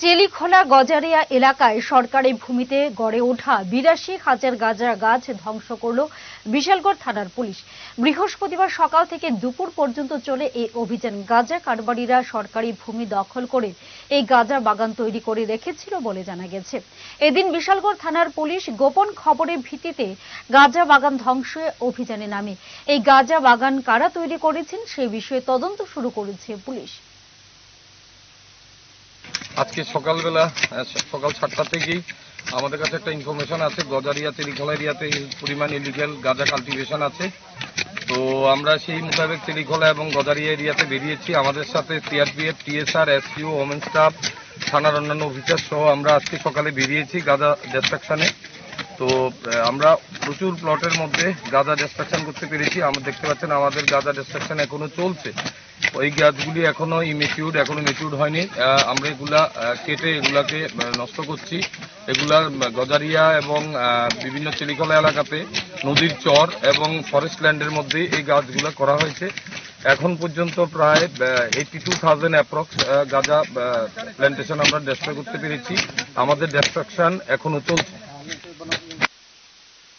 চেলিখোলা গজারিয়া এলাকায় সরকারি ভূমিতে গড়ে ওঠা ৮২,০০০ গাঁজা গাছ ধ্বংস করল বিশালগড় থানার পুলিশ। বৃহস্পতিবার সকাল থেকে দুপুর পর্যন্ত চলে এই অভিযান। গাঁজা কারবারিরা সরকারি ভূমি দখল করে এই গাঁজা বাগান তৈরি করে রেখেছিল বলে জানা গেছে। এদিন বিশালগড় থানার পুলিশ গোপন খবরের ভিত্তিতে গাঁজা বাগান ধ্বংসে অভিযানে নামে। এই গাঁজা বাগান কারা তৈরি করেছেন সেই বিষয়ে তদন্ত শুরু করেছে পুলিশ। আজকে সকালবেলা সকাল 7টা থেকেই আমাদের কাছে একটা ইনফরমেশন আছে গজারিয়া চেলিখোলা এরিয়াতে পরিমাণ ইলিগাল গাঁজা কাল্টিভেশন আছে। তো আমরা সেই মোতাবেক চেলিখোলা এবং গজারিয়া এরিয়াতে বেরিয়েছি। আমাদের সাথে CRPF, TSR, SPO, women staff, থানার অন্যান্য অফিসার সহ আমরা আজকে সকালে বেরিয়েছি গাঁজা ডিস্ট্রাকশনে। তো আমরা প্রচুর প্লটের মধ্যে গাঁজা ডিস্ট্রাকশন করতে পেরেছি। আমরা দেখতে পাচ্ছেন আমাদের গাঁজা ডিস্ট্রাকশন এখনো চলছে। ওই গাছগুলি এখনো ম্যাচিউরড হয়নি। আমরা এগুলা কেটে এগুলাকে নষ্ট করছি। এগুলা গজারিয়া এবং বিভিন্ন চেলিখোলা এলাকাতে নদীর চর এবং ফরেস্ট ল্যান্ডের মধ্যে এই গাছগুলা করা হয়েছে। এখন পর্যন্ত প্রায় 82,000 অ্যাপ্রক্স গাঁজা প্ল্যান্টেশন আমরা ডিস্ট্রয় করতে পেরেছি। আমাদের ডিস্ট্রাকশন এখনো চলছে।